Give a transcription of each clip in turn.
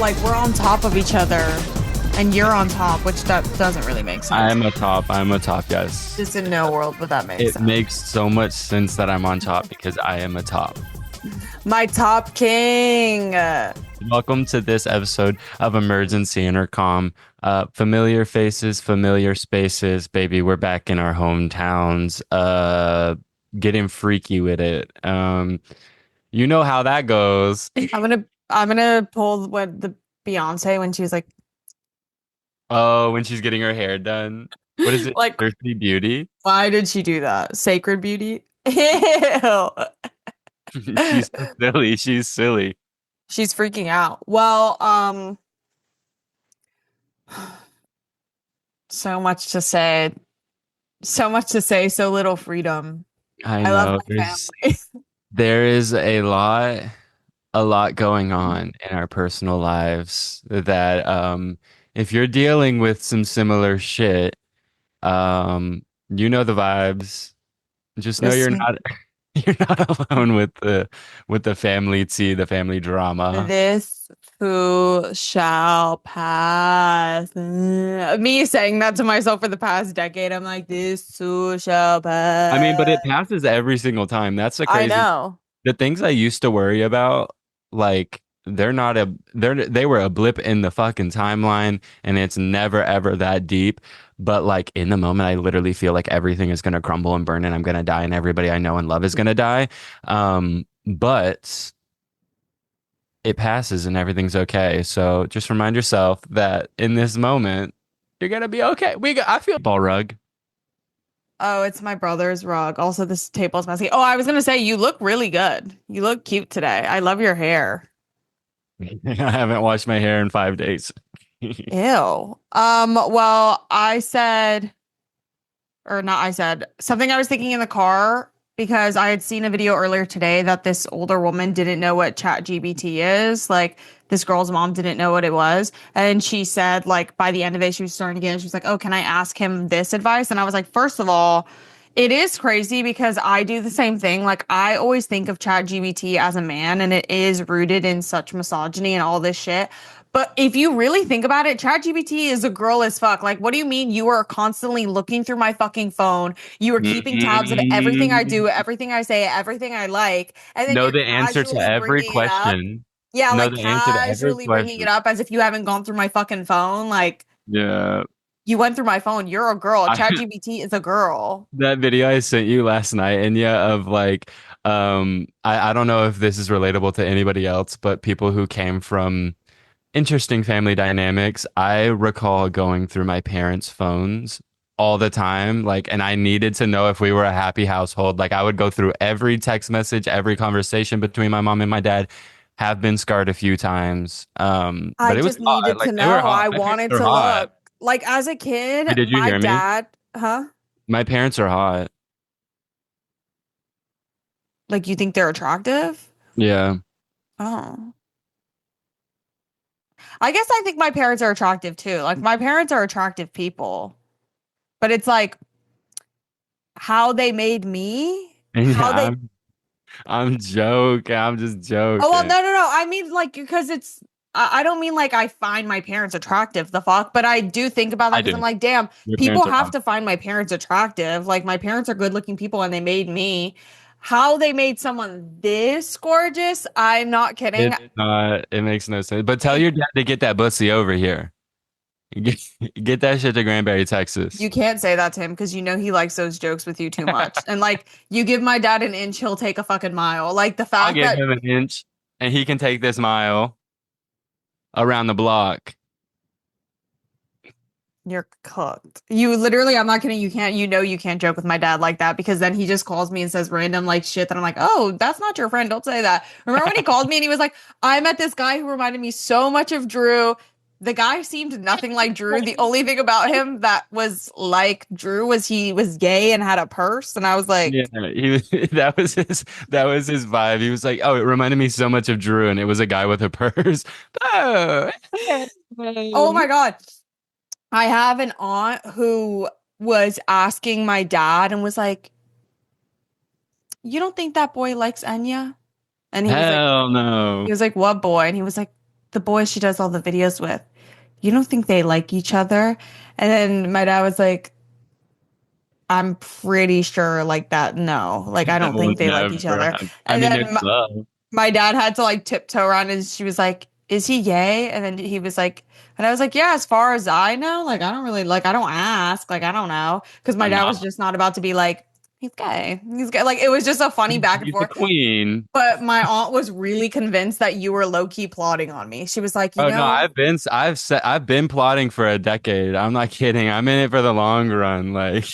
like we're on top of each other and you're on top, which that doesn't really make sense. I'm a top. I'm a top, yes. Just in no world would that make It sense. makes so much sense that I'm on top because I am a top. My top king. Welcome to this episode of Emergency Intercom. Familiar faces, familiar spaces, baby. We're back in our hometowns. Getting freaky with it. You know how that goes. I'm gonna pull what the Beyonce when she was like Oh, when she's getting her hair done. What is it? like Thirsty Beauty? why did she do that? Sacred Beauty? Ew. She's so silly. She's silly. She's freaking out. Well, so much to say. So much to say, so little freedom. I I love know. my family. There is a lot going on in our personal lives that if you're dealing with some similar shit, you know the vibes. Just know This you're not alone with the family tea, the family drama. this too shall pass. Me saying that to myself for the past decade, I'm like, this too shall I mean, but pass. it passes every single time. That's the I crazy. know. The things I used to worry about, like they were a blip in the fucking timeline, and it's never ever that deep. But like in the moment, I literally feel like everything is gonna crumble and burn, and I'm gonna die, and everybody I know and love is gonna die. But it passes, and everything's okay. So just remind yourself that in this moment, you're gonna be okay. I feel ball rug. Oh, it's my brother's rug. Also, this table's messy. Oh, I was gonna say you look really good. You look cute today. I love your hair. I haven't washed my hair in 5 days. Ew. Well, I said, or not I said, something I was thinking in the car because I had seen a video earlier today that this older woman didn't know what ChatGPT is. Like this girl's mom didn't know what it was. And she said, like, by the end of it, she was starting to get, she was like, oh, can I ask him this advice? And I was like, first of all, it is crazy because I do the same thing. Like I always think of ChatGPT as a man and it is rooted in such misogyny and all this shit. But if you really think about it, ChatGPT is a girl as fuck. Like, what do you mean you are constantly looking through my fucking phone? You are keeping tabs of everything I do, Mm, everything I say, everything I like, and then know you're the answer to casually every bringing it up. question. Yeah, Know like the answer to every casually bringing it question. up as if you haven't gone through my fucking phone. Like, Yeah. you went through my phone. You're a girl. I, ChatGPT is a girl. that video I sent you last night, and yeah, of like, I don't know if this is relatable to anybody else, but people who came from interesting family dynamics. I recall going through my parents' phones all the time, like, and I needed to know if we were a happy household. Like, I would go through every text message, every conversation between my mom and my dad. Have been scarred a few times. I But it was just hot. needed Like to they were know. hot. I My parents wanted are to hot. look. Like as a kid, Hey, did you my hear me? dad, huh? My parents are hot. Like you think they're attractive? Yeah. Oh. I guess I think my parents are attractive too. Like my parents are attractive people. But it's like how they made me, how Yeah, they I'm joking. I'm just Oh well, joking. no. I mean like because it's I don't mean like I find my parents attractive, the fuck, but I do think about that I because I'm do. like, damn, Your people parents are have hot. to find my parents attractive. Like my parents are good looking people and they made me. How they made someone this gorgeous, I'm not kidding. It's not. It makes no sense. But tell It, your dad to get that bussy over here. Get, get that shit to Granbury, Texas. you can't say that to him because you know he likes those jokes with you too much. And like you give my dad an inch, he'll take a fucking mile. Like the I'll fact give that him an inch, and he can take this mile around the block. you're cooked. You literally, I'm not kidding. You can't, you know, you can't joke with my dad like that because then he just calls me and says random like shit that I'm like, oh, that's not your friend. Don't say that. Remember when he called me and he was like, I met this guy who reminded me so much of Drew. The guy seemed nothing like Drew. The only thing about him that was like Drew was he was gay and had a purse. And I was Yeah, like, that was his vibe. He was like, "Oh, it reminded me so much of Drew," and it was a guy with a purse. Oh, oh my God. I have an aunt who was asking my dad and was like, you don't think that boy likes Enya? And hell no. he was like, what boy? And he was like, the boy she does all the videos with, you don't think they like each other? And then my dad was like, I'm pretty sure like that. No, like I That don't will think they like each never other. happen. I And mean, then it's love. my dad had to like tiptoe around and she was like, is he gay? And then he was like, and I was like, yeah, as far as I know, like I don't really like, I don't ask, like I don't know. Because my I'm dad was not. just not about to be like, he's gay. He's gay. Like it was just a funny back and He's the forth. queen. But my aunt was really convinced that you were low key plotting on me. She was like, Oh no, I've been plotting for a decade. I'm not kidding. I'm in it for the long run. Like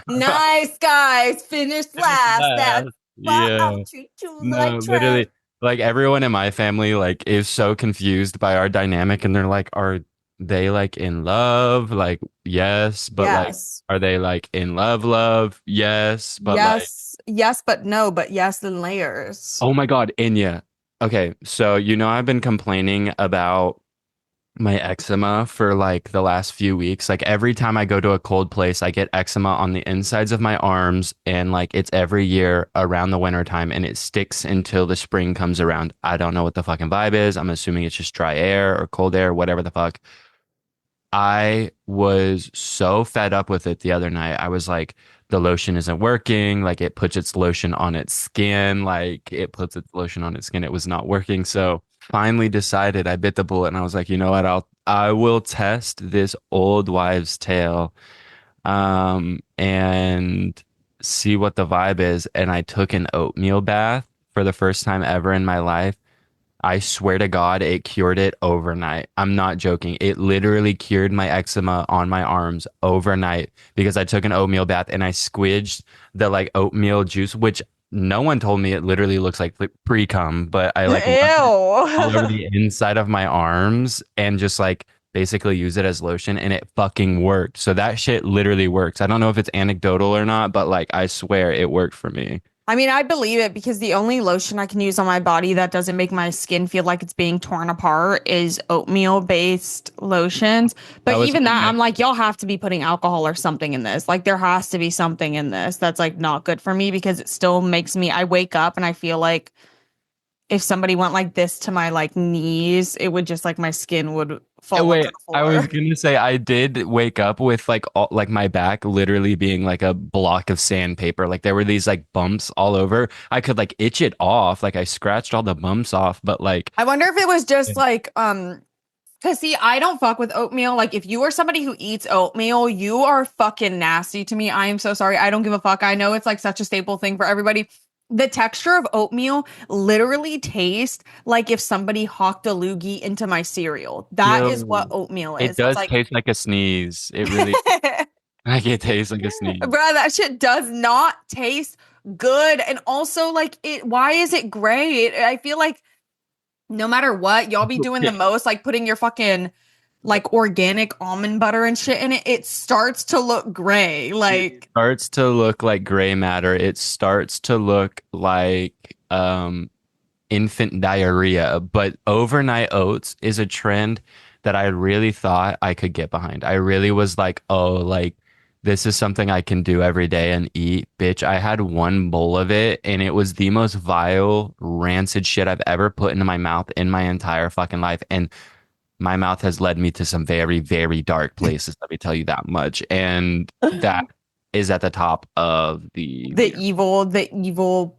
nice guys, finished finish last. That's last. why Yeah. I'll treat you No, like trash. literally, like everyone in my family like is so confused by our dynamic, and they're like, are they like in love? Like, yes, but like, Yes. are they like in love? Love, yes, but like, Yes. Yes, but no, but yes in layers. oh my God, Inya. Okay, so I've been complaining about my eczema for like the last few weeks. Like every time I go to a cold place, I get eczema on the insides of my arms, and like it's every year around the winter time, and it sticks until the spring comes around. I don't know what the fucking vibe is. I'm assuming it's just dry air or cold air, whatever the fuck. I was so fed up with it the other night. I was like, the lotion isn't working. Like it puts its lotion on its skin. Like it puts its lotion on its skin. It was not working. So finally decided I bit the bullet and I was like, you know what? I will test this old wives' tale and see what the vibe is. And I took an oatmeal bath for the first time ever in my life. I swear to God, it cured it overnight. I'm not joking. It literally cured my eczema on my arms overnight because I took an oatmeal bath and I squidged the like oatmeal juice, which no one told me it literally looks like pre-cum, but I like rubbed it all over Ew. the inside of my arms and just like basically use it as lotion and it fucking worked. So that shit literally works. I don't know if it's anecdotal or not, but like I swear it worked for me. I mean, I believe it because the only lotion I can use on my body that doesn't make my skin feel like it's being torn apart is oatmeal based lotions. That But was even that, my I'm like, y'all have to be putting alcohol or something in this. Like, there has to be something in this that's like not good for me because it still makes me, I wake up and I feel like if somebody went like this to my like knees, it would just like my skin would fall onto Wait, the I was floor. gonna say I did wake up with like like my back literally being like a block of sandpaper. Like there were these like bumps all over. I could like itch it off. Like I scratched all the bumps off, but like I wonder if it was just like, because see, I don't fuck with oatmeal. Like, if you are somebody who eats oatmeal, you are fucking nasty to me. I am so sorry. I don't give a fuck. I know it's like such a staple thing for everybody. The texture of oatmeal literally tastes like if somebody hawked a loogie into my cereal. That is what yo, oatmeal it is. It's does like, taste like a sneeze. It really like it tastes like a sneeze. bruh, that shit does not taste good. And also, like, why is it gray? I feel like no matter what, y'all be doing the most, like putting your fucking like organic almond butter and shit in it, it starts to look gray. It Like, starts to look like gray matter. It starts to look like infant diarrhea, but overnight oats is a trend that I really thought I could get behind. I really was like, oh, like this is something I can do every day and eat. Bitch, I had one bowl of it and it was the most vile, rancid shit I've ever put into my mouth in my entire fucking life. And my mouth has led me to some very, very dark places. Let me tell you that much. And that is at the top of the the evil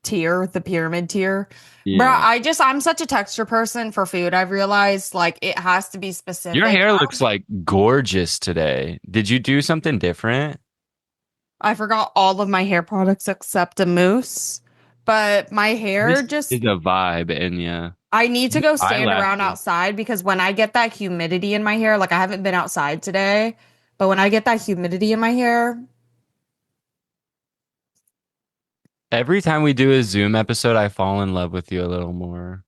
tier, the pyramid tier. Bruh, yeah. I'm such a texture person for food. I've realized like it has to be Your specific. hair looks like gorgeous today. Did you do something different? I forgot all of my hair products except a mousse, but my hair This is just a vibe, and yeah, I need to go stand around eyelashes. outside because when I get that humidity in my hair, like I haven't been outside today, but when I get that humidity in my hair, Every time we do a Zoom episode, I fall in love with you a little more.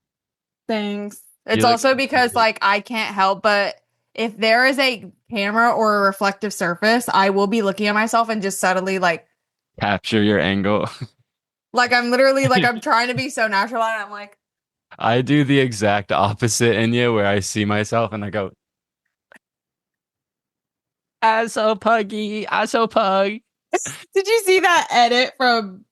thanks. You It's look also so because pretty. like I can't help but if there is a camera or a reflective surface, I will be looking at myself and just subtly Capture your angle. like I'm literally like I'm trying to be so natural and I'm like, I do the exact opposite in you, where I see myself and I go, "I'm so puggy. I'm so pug." did you see that edit from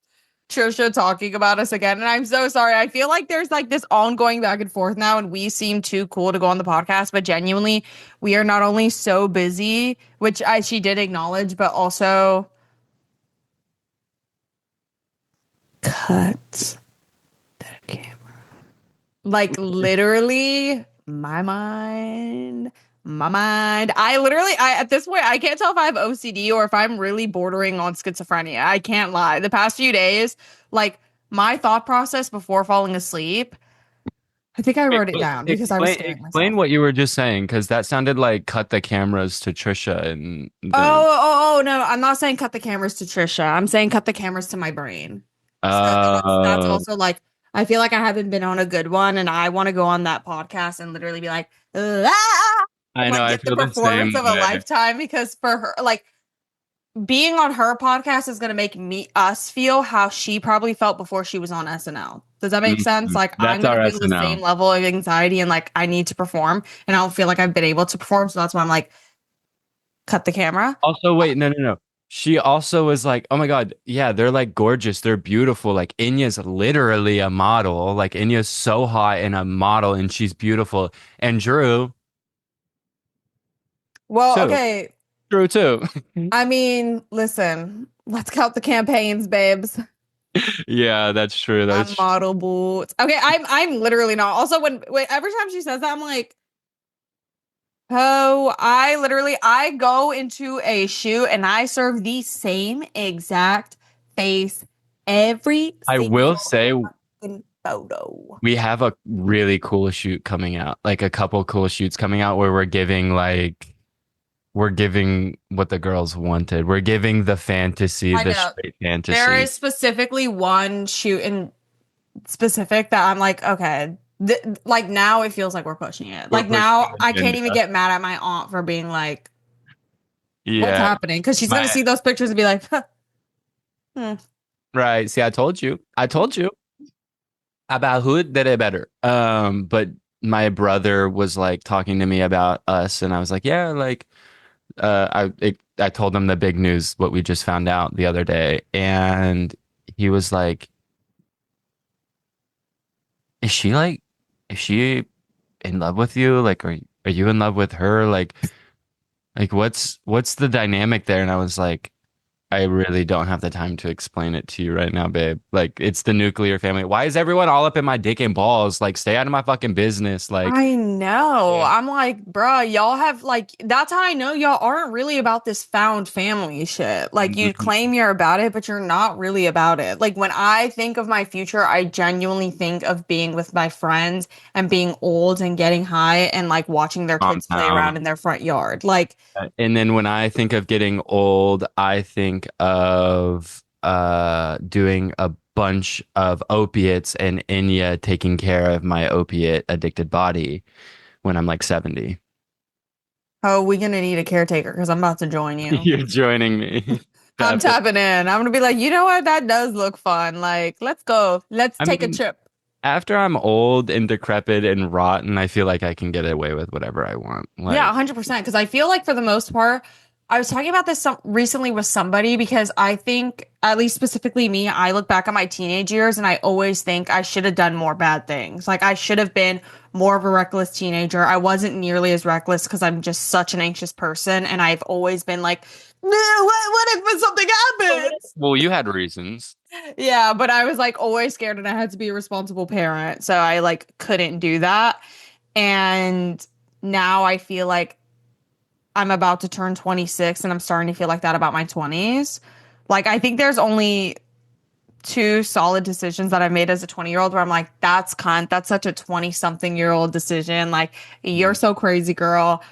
Trisha talking about us again. And I'm so sorry. I feel like there's like this ongoing back and forth now, and we seem too cool to go on the podcast, but genuinely, we are not only so busy, which she did acknowledge, but also cut the camera. Like literally, my mind. I at this point, I can't tell if I have OCD or if I'm really bordering on schizophrenia. I can't lie. The past few days, like my thought process before falling asleep, I think I Wait, wrote it wait, down because I was explain scaring explain myself. what you were just saying, because that sounded like cut the cameras to Trisha and then No, I'm not saying cut the cameras to Trisha. I'm saying cut the cameras to my brain. So that's uh also like I feel like I haven't been on a good one, and I want to go on that podcast and literally be like, ah! I And know like I get the feel the performance same of a way. lifetime because for her, like being on her podcast is gonna make us feel how she probably felt before she was on SNL. Does that make sense? Mhm. Like I'm That's gonna our feel the SNL. same level of anxiety and like I need to perform, and I don't feel like I've been able to perform. So that's why I'm like, cut the camera. Also, wait, no, no, no. She also was like, "Oh my God, yeah, they're like gorgeous, they're beautiful. Like Inya's literally a model. Like Inya's so hot and a model, and she's beautiful. And Well, too, okay. Drew too. I mean, listen, let's count the campaigns, babes. Yeah, that's true. I'm That's model boots. Okay, I'm literally not. Also, when every time she says that, I'm like, oh, I go into a shoot and I serve the same exact face every I will single say fucking photo. we have a really cool shoot coming out, like a couple cool shoots coming out where we're giving what the girls wanted. We're giving the fantasy, I the know. straight There fantasy. is specifically one shoot in specific that I'm like, okay, like now it feels like we're pushing it. We're Like pushing now the I can't even agenda. get mad at my aunt for being like, what's Yeah, happening? Because she's gonna my see those pictures and be like, huh, hmm. right. See, I told you. I told you about who did it better. But my brother was like talking to me about us, and I was like, yeah, like, I told him the big news, what we just found out the other day, and he was like, is she like, is she in love with you? Like, are you in love with her? Like what's the dynamic there? And I was like, I really don't have the time to explain it to you right now, babe. Like, it's the nuclear family. Why is everyone all up in my dick and balls? Like, stay out of my fucking business. Like, I know. yeah. I'm like, bruh, y'all have like that's how I know y'all aren't really about this found family shit. Like you Mhm. claim you're about it, but you're not really about it. Like when I think of my future, I genuinely think of being with my friends and being old and getting high and like watching their Calm kids play down. around in their front yard. Like And then when I think of getting old, I think of doing a bunch of opiates and Enya taking care of my opiate addicted body when I'm like 70. oh, we're gonna need a caretaker because I'm about to join you. You're joining me. I'm Definitely. tapping in. I'm gonna be like, you know what? That does look fun. Like, let's go. Let's I take a mean, trip. after I'm old and decrepit and rotten, I feel like I can get away with whatever I want. Yeah, Like, 100%. Because I feel like for the most part, I was talking about this recently with somebody because I think, at least specifically me, I look back at my teenage years and I always think I should have done more bad things. Like I should have been more of a reckless teenager. I wasn't nearly as reckless because I'm just such an anxious person, and I've always been like, no, what if something happens? well, you had reasons. Yeah, but I was like always scared and I had to be a responsible parent. So I like couldn't do that. And now I feel like I'm about to turn 26 and I'm starting to feel like that about my 20s. Like I think there's only two solid decisions that I made as a 20-year-old where I'm like, that's cunt. That's such a 20 something year old decision. Like, you're so crazy, girl.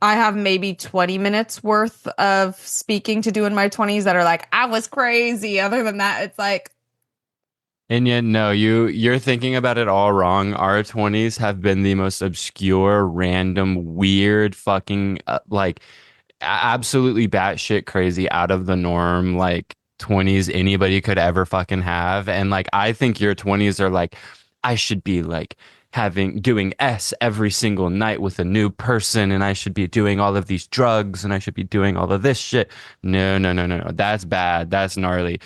I have maybe 20 minutes worth of speaking to do in my 20s that are like, I was crazy. Other than that, it's like, And yet, no, you're thinking about it all wrong. Our 20s have been the most obscure, random, weird, fucking like absolutely batshit crazy, out of the norm, like 20s anybody could ever fucking have. And like I think your 20s are like, I should be like having doing S every single night with a new person, and I should be doing all of these drugs, and I should be doing all of this shit. No, no, no, no, no. That's bad. That's gnarly.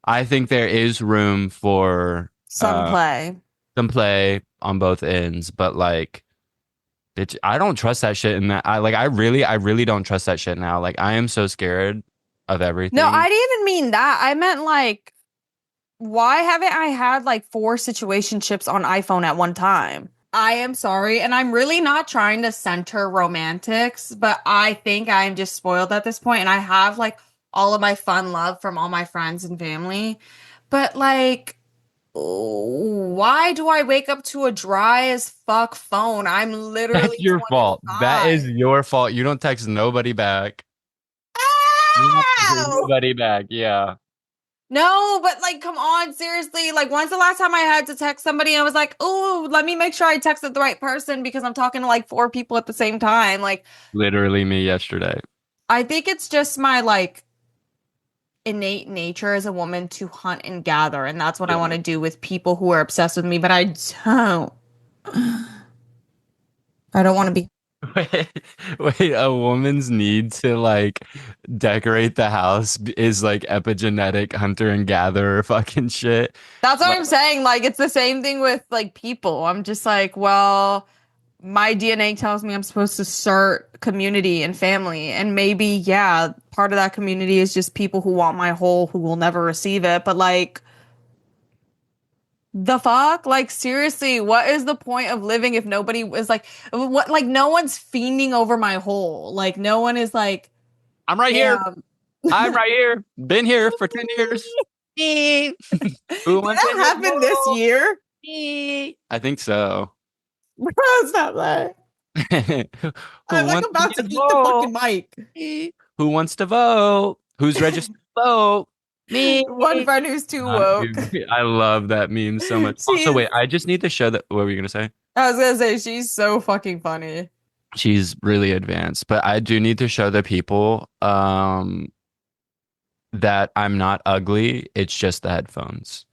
I think there is room for Some play. some play on both ends, but like I don't trust that shit in that I really don't trust that shit now. Like I am so scared of No, everything. I didn't even mean that. I meant like, why haven't I had like four situationships on iPhone at one time? I am sorry, and I'm really not trying to center romantics, but I think I'm just spoiled at this point, and I have like all of my fun love from all my friends and family. But like, why do I wake up to a dry as fuck phone? I'm That's literally your fault. That is 25. your fault. You don't text nobody back. You don't text Ow! anybody back. Yeah. No, but like, come on, seriously. Like, when's the last time I had to text somebody? I was like, oh, let me make sure I texted the right person because I'm talking to like four people at the same time. Like, Literally me yesterday. I think it's just my like innate nature as a woman to hunt and gather, and that's what I want to do with people who are obsessed with me. But don't. I don't want to be. Wait, wait, a woman's need to like decorate the house is like epigenetic hunter and gatherer fucking shit. That's what Like, I'm saying. Like, it's the same thing with like people. I'm just like, well, my DNA tells me I'm supposed to start community and family. And maybe, yeah, part of that community is just people who want my whole, who will never receive it. But like, the fuck? Like, seriously, what is the point of living if nobody is like, what, like, no one's fiending over my whole. Like, no one is like, I'm right here. damn. I'm right here. Been here for 10 years. Me. Who Did wants that in this happen this world? year? Me. I think so. Bro, stop that. Who I'm like wants to about get to eat the fucking vote? mic. Me. Who wants to vote? Who's registered to vote? Me. One friend who's too woke. Dude, I love that meme so much. Also, She's wait, I just need to show that. What were you gonna say? I was gonna say she's so fucking funny. She's really advanced, but I do need to show the people that I'm not ugly. It's just the headphones.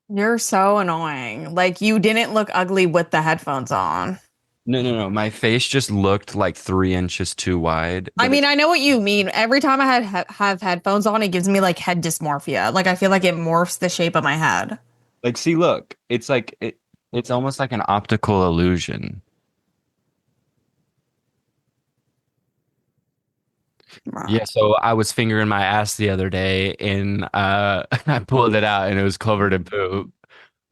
You're so annoying. Like you didn't look ugly with the headphones on. No, no, no. My face just looked like 3 inches too wide, I but mean, it's I know what you mean. Every time I have headphones on, it gives me like head dysmorphia. Like I feel like it morphs the shape of my head. like, see, look, it's like it's almost like an optical illusion. Yeah, Bruh. so I was fingering my ass the other day and I pulled it out and it was covered in poop.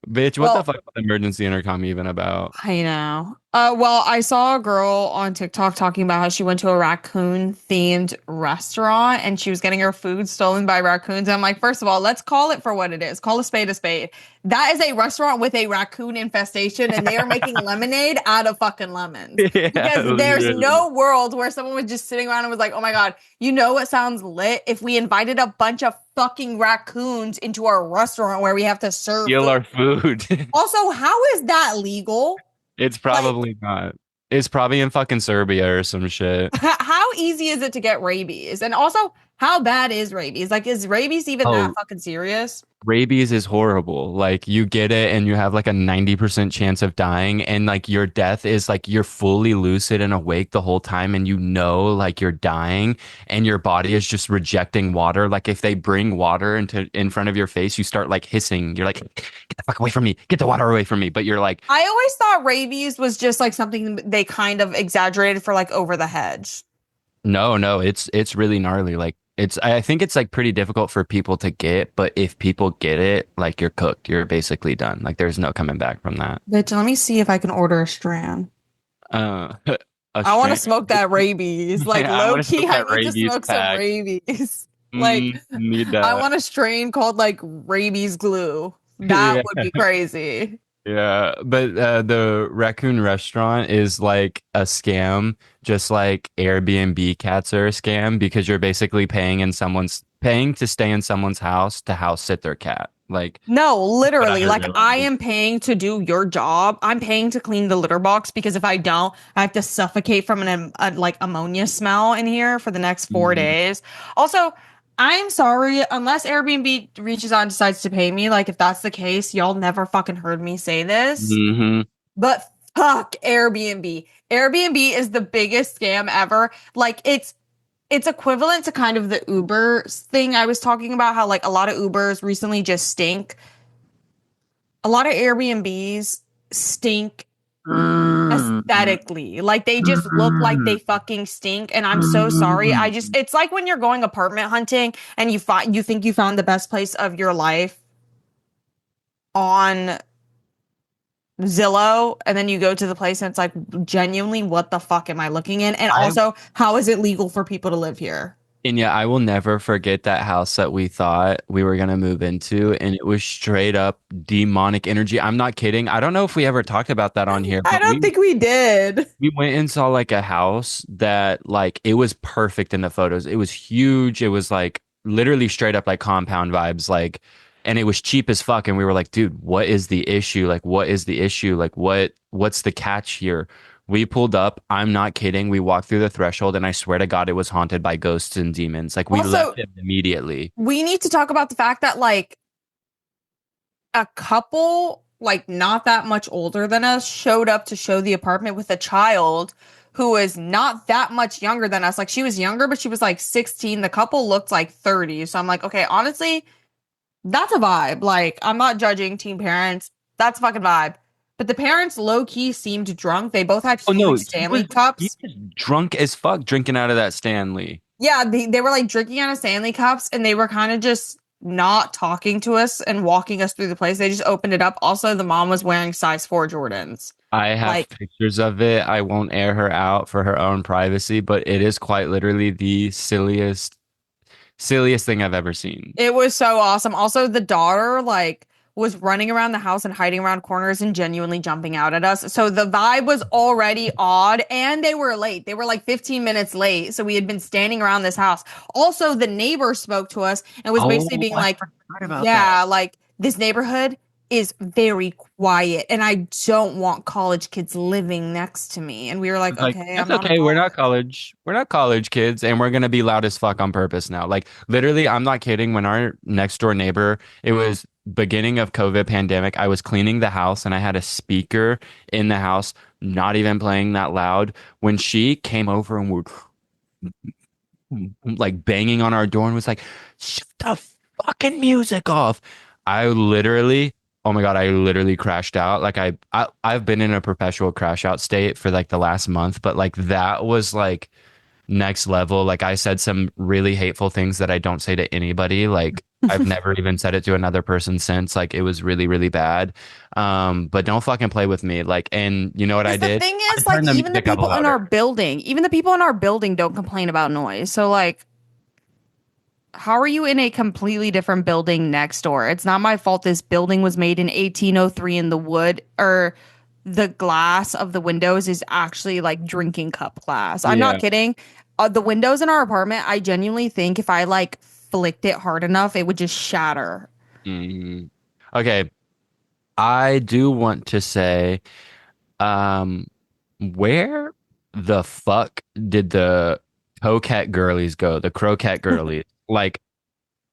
Bitch, what the Well, fuck was emergency intercom even about? I know. Well, I saw a girl on TikTok talking about how she went to a raccoon themed restaurant and she was getting her food stolen by raccoons. I'm like, first of all, let's call it for what it is. Call a spade a spade. That is a restaurant with a raccoon infestation and they are making lemonade out of fucking lemons. Yeah, Because there's literally. no world where someone was just sitting around and was like, oh my God, you know what sounds lit? If we invited a bunch of fucking raccoons into our restaurant where we have to serve Steal food. our food. Also, how is that legal? It's Like, probably not. It's probably in fucking Serbia or some shit. how easy is it to get rabies? And also, how bad is rabies? Like, is rabies even that Oh, fucking serious? rabies is horrible. Like you get it and you have like a 90% chance of dying and like your death is like you're fully lucid and awake the whole time and you know like you're dying and your body is just rejecting water. Like if they bring water into in front of your face, you start like hissing. You're like, get the fuck away from me. Get the water away from me. But you're like, I always thought rabies was just like something they kind of exaggerated for like over the hedge. no, no, it's really gnarly. Like it's I think it's like pretty difficult for people to get, but if people get it, like you're cooked. You're basically done. Like there's no coming back from that. Bitch, let me see if I can order a strand. Uh, a I want to strand. smoke that rabies. Like Yeah, I low want to key, smoke I that need to rabies smoke some pack. rabies. Like Need I that. want a strain called like rabies glue. That Yeah, would be crazy. yeah. But the raccoon restaurant is like a scam, just like Airbnb cats are a scam because you're basically paying to stay in someone's house to house sit their cat. Like No, what I literally, like I realized. am paying to do your job. I'm paying to clean the litter box because if I don't, I have to suffocate from like ammonia smell in here for the next four Mm-hmm. days. Also, I'm sorry, unless Airbnb reaches out and decides to pay me, like if that's the case, y'all never fucking heard me say this. But Fuck Airbnb. Airbnb is the biggest scam ever. Like it's equivalent to kind of the Uber thing I was talking about, how like a lot of Ubers recently just stink. A lot of Airbnbs stink aesthetically. Like they just look like they fucking stink. And I'm so sorry. It's like when you're going apartment hunting and you think you found the best place of your life on Zillow, and then you go to the place and it's like, genuinely, what the fuck am I looking in? And I also, how is it legal for people to live here? And yeah, I will never forget that house that we thought we were gonna move into, and it was straight up demonic energy. I'm not kidding. I don't know if we ever talked about that on here, I but don't think we did. we went and saw like a house that like it was perfect in the photos. It was huge. It was like literally straight up like compound vibes, like, and it was cheap as fuck. And we were like, dude, what is the issue? Like, what is the issue? Like, what's the catch here? We pulled up. I'm not kidding. We walked through the threshold, and I swear to God, it was haunted by ghosts and demons. Like we left Also, it immediately. we need to talk about the fact that like a couple, like not that much older than us, showed up to show the apartment with a child who was not that much younger than us. Like she was younger, but she was like 16. The couple looked like 30. So I'm like, okay, honestly, that's a vibe. Like, I'm not judging teen parents. That's a fucking vibe. But the parents low key seemed drunk. They both had Oh no, huge Stanley he cups. was drunk as fuck drinking out of that Stanley. Yeah, they were like drinking out of Stanley cups and they were kind of just not talking to us and walking us through the place. They just opened it up. Also, the mom was wearing size 4 Jordans. I have Like, pictures of it. I won't air her out for her own privacy, but it is quite literally the silliest thing I've ever seen. it was so awesome. Also, the daughter like was running around the house and hiding around corners and genuinely jumping out at us. So the vibe was already odd and they were late. They were like 15 minutes late. So we had been standing around this house. Also, the neighbor spoke to us and was basically Oh, being I like, forgot about that. yeah, like this neighborhood is very quiet and I don't want college kids living next to me. And we were like, It's like, okay, I'm that's not in okay. college. We're not college kids, and we're gonna be loud as fuck on purpose now. Like literally, I'm not kidding. When our next door neighbor, it was beginning of COVID pandemic, I was cleaning the house and I had a speaker in the house, not even playing that loud. When she came over and would like banging on our door and was like, shut the fucking music off. I literally, oh my God, I literally crashed out. Like I've been in a perpetual crash out state for like the last month, but like that was like next level. Like I said some really hateful things that I don't say to anybody. Like I've never even said it to another person since. Like it was really, really bad. But don't fucking play with me. Like, and you know what I Because the did? thing I is, like, turned the music up louder. even the people in our building don't complain about noise. So, like, how are you in a completely different building next door? It's not my fault this building was made in 1803 and the wood or the glass of the windows is actually like drinking cup glass. I'm not Yeah. kidding. The windows in our apartment, I genuinely think if I like flicked it hard enough, it would just shatter. Mhm. Okay. I do want to say, um, where the fuck did the coquette girlies go? The croquette girlies. Like,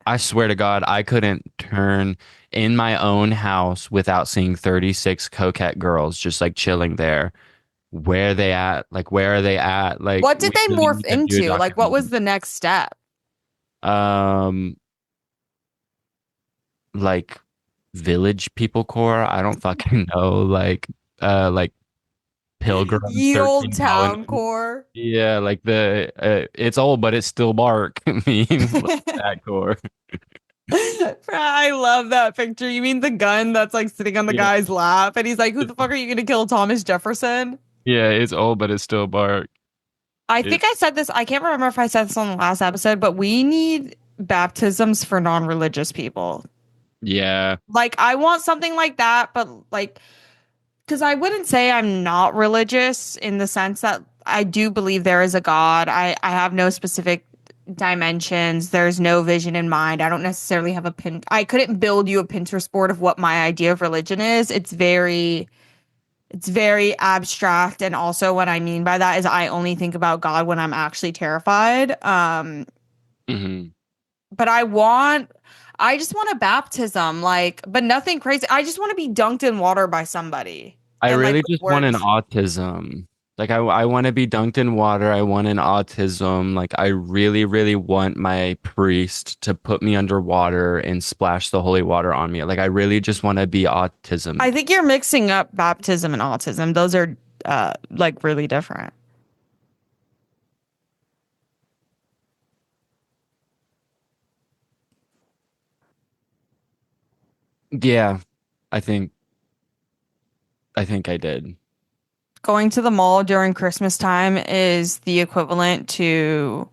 I swear to God, I couldn't turn in my own house without seeing 36 coquette girls just like chilling there. Where they at? Like, where are they at? Like, What did we they really morph need to do a into? Like, what was documentary. the next step? Um, like village people core. I don't fucking know. Like Pilgrims Ye old 13 town Colonies. core. Yeah, like the it's old but it's still bark memes like that core. I love that picture. You mean the gun that's like sitting on the Yeah. guy's lap and he's like, who It's, the fuck are you gonna kill, Thomas Jefferson? yeah, it's old but it's still bark. I It think I said this, I can't remember if I said this on the last episode, but we need baptisms for non-religious people. yeah. Like, I want something like that, but like, because I wouldn't say I'm not religious in the sense that I do believe there is a God. I have no specific dimensions. There's no vision in mind. I don't necessarily have a pin. I couldn't build you a Pinterest board of what my idea of religion is. It's very abstract. And also what I mean by that is I only think about God when I'm actually terrified. Hmm. But I just want a baptism, like, but nothing crazy. I just want to be dunked in water by somebody. I and like really with just want an words. autism. Like I want to be dunked in water. I want an autism. Like I really, really want my priest to put me underwater and splash the holy water on me. Like I really just want to be I autismed. think you're mixing up baptism and autism. Those are like really different. Yeah, I think I think I did. Going to the mall during Christmas time is the equivalent to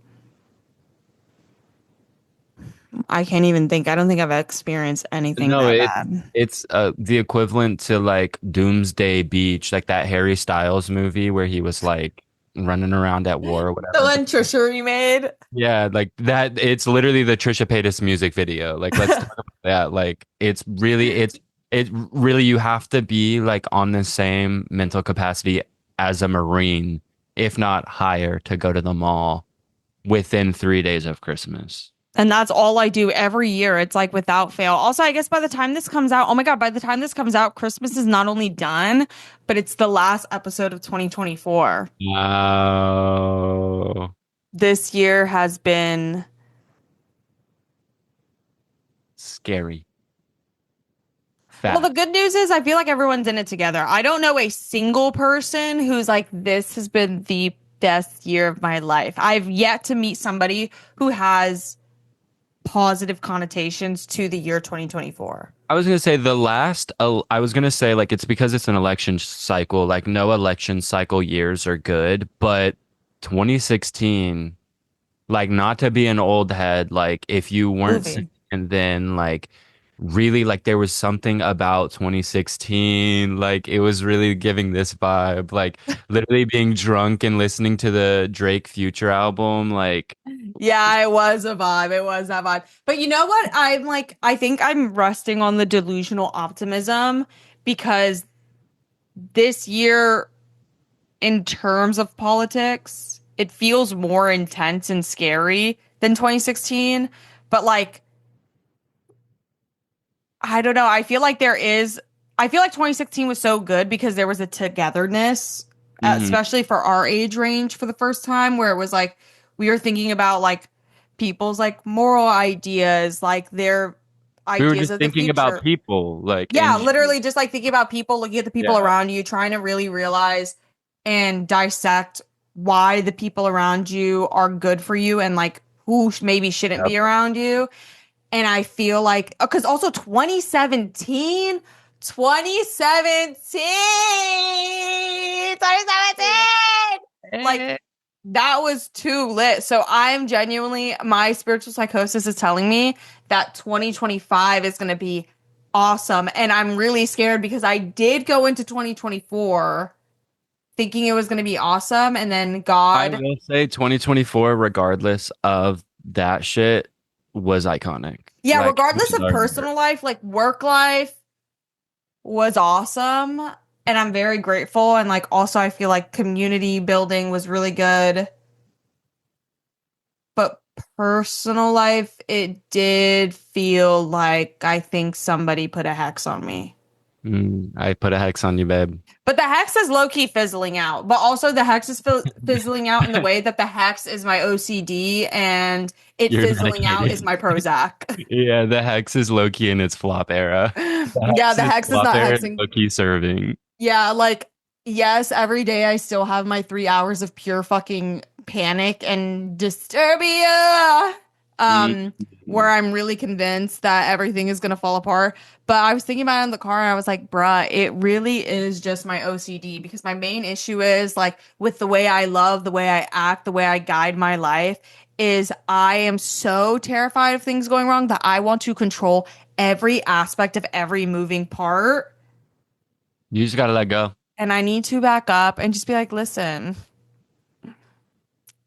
I can't even think. I don't think I've experienced anything No, that bad. it's the equivalent to like Doomsday Beach, like that Harry Styles movie where he was like running around at war or The whatever. one Trisha remade. Yeah, like that. It's literally the Trisha Paytas music video. Like, let's talk about that. Like, it really, you have to be like on the same mental capacity as a Marine, if not higher, to go to the mall within 3 days of Christmas. And that's all I do every year. It's like without fail. Also, I guess by the time this comes out, oh my God, by the time this comes out, Christmas is not only done, but it's the last episode of 2024. Oh, This year has been, scary. well, the Fact. good news is I feel like everyone's in it together. I don't know a single person who's like, this has been the best year of my life. I've yet to meet somebody who has positive connotations to the year 2024. I was gonna say I was gonna say like it's because it's an election cycle. Like no election cycle years are good, but 2016. Like not to be an old head, like if you weren't sick Movie. and then like really like there was something about 2016, like it was really giving this vibe, like literally being drunk and listening to the Drake Future album, like Yeah, it was a vibe. It was that vibe. But you know what? I'm like, I think I'm resting on the delusional optimism because this year, in terms of politics, it feels more intense and scary than 2016. But like, I don't know. I feel like 2016 was so good because there was a togetherness, mhm. especially for our age range for the first time, where it was like we were thinking about like people's like moral ideas, like their We were ideas just of the thinking about future. people, like Yeah, in literally just like thinking about people, looking at the people yeah. around you, trying to really realize and dissect why the people around you are good for you and like who maybe shouldn't Yep. be around you. And I feel like, because also 2017, 2017, like Eh. that was too lit. So I'm genuinely, my spiritual psychosis is telling me that 2025 is going to be awesome. And I'm really scared because I did go into 2024 thinking it was going to be awesome. And then I God, will say 2024, regardless of that shit, was iconic. yeah, Like it regardless was of our year. personal life, like work life, was awesome and I'm very grateful and like also I feel like community building was really good but personal life it did feel like I think somebody put a hex on me. I put a hex on you, babe. But the hex is low key fizzling out. But also the hex is fizzling out in the way that the hex is my OCD and it You're fizzling out is medicated. my Prozac. Yeah, the hex is Loki in its flop era. The Yeah, hex the is hex is flop not era and hexing. Loki serving. Yeah, like, yes, every day I still have my 3 hours of pure fucking panic and disturbia. Mm. Where I'm really convinced that everything is gonna fall apart. But I was thinking about it in the car and I was like, bruh, it really is just my OCD because my main issue is like with the way I love, the way I act, the way I guide my life, is I am so terrified of things going wrong that I want to control every aspect of every moving part. You just gotta let go. And I need to back up and just be like, listen,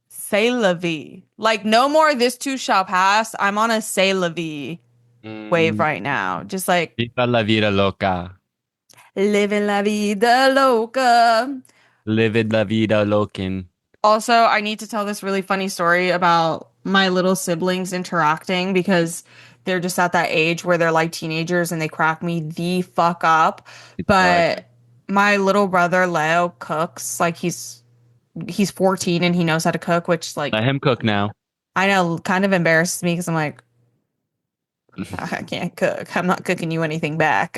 say la vie. Like, no more this too shall pass. I'm on a say la vie wave Mm. right now. Just like Viva la vida loca. living la vida loca. Live la vida locan. Also, I need to tell this really funny story about my little siblings interacting because they're just at that age where they're like teenagers and they crack me the fuck up. It's so But iconic. my little brother Leo cooks. Like he's 14 and he knows how to cook, which Let like him cook now. I know kind of embarrasses me because I'm like, I can't cook. I'm not cooking you anything back.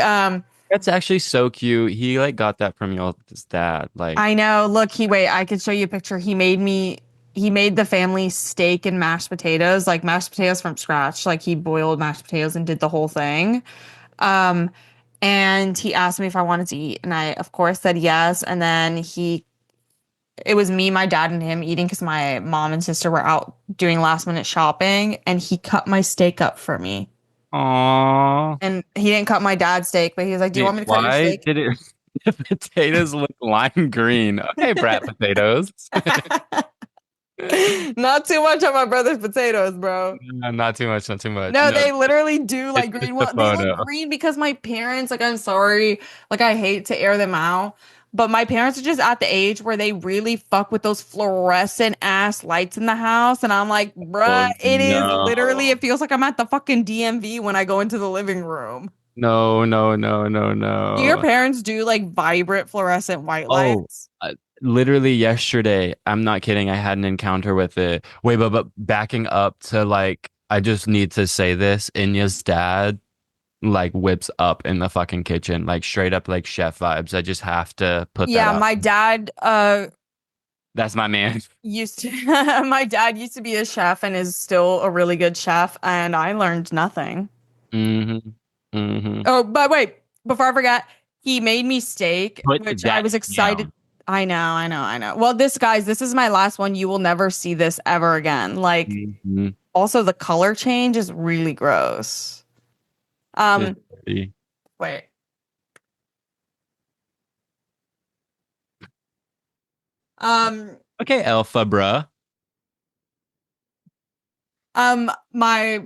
That's actually so cute. He like got that from your his dad. Like, I know. Look, wait, I can show you a picture. He made the family steak and mashed potatoes, like mashed potatoes from scratch. Like he boiled mashed potatoes and did the whole thing. Um, and he asked me if I wanted to eat, and I, of course, said yes. And then it was me, my dad, and him eating because my mom and sister were out doing last minute shopping, and he cut my steak up for me. aw. And he didn't cut my dad's steak, but he was like, "Do you Wait, want me to cut your why steak?" did it the potatoes look lime green? Okay, brat potatoes. Not too much on my brother's potatoes, bro. Not too much, not too much. No, No, they literally do it's like just green. a Well, they look photo. green because my parents, like, I'm sorry, like, I hate to air them out, but my parents are just at the age where they really fuck with those fluorescent ass lights in the house. And I'm like, bruh, Oh it is literally, no. it feels like I'm at the fucking DMV when I go into the living room. No, no, no, no, Do your no. parents do like vibrant fluorescent white Oh, lights? literally yesterday, I'm not kidding. I had an encounter with it. Wait, but backing up to like, I just need to say this. Inya's dad like whips up in the fucking kitchen, like straight up like chef vibes. I just have to put that Yeah, out. my dad That's my man. used to my dad used to be a chef and is still a really good chef, and I learned nothing. Mm-hmm. Mm-hmm. Oh, but wait, before I forget, he made me steak, Put which I that was excited. down. I know. Well, this is my last one. You will never see this ever again. Like, Mm-hmm. also the color change is really gross. It's Um, pretty. wait. Um, Okay, Alpha, bruh. my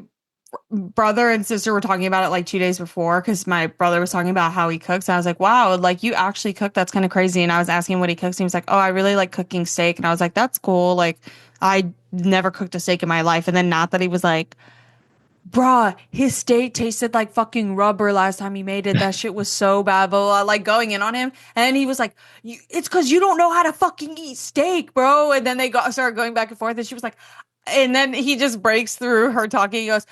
brother and sister were talking about it like 2 days before because my brother was talking about how he cooks. And I was like, wow, like you actually cook. That's kind of crazy. And I was asking him what he cooks. And he was like, oh, I really like cooking steak. And I was like, that's cool. Like, I never cooked a steak in my life. And then not that he was like, bruh, his steak tasted like fucking rubber last time he made it. That shit was so bad, blah, blah, blah, like going in on him. And then he was like, it's because you don't know how to fucking eat steak, bro. And then they started going back and forth. And she was like, and then he just breaks through her talking. He goes,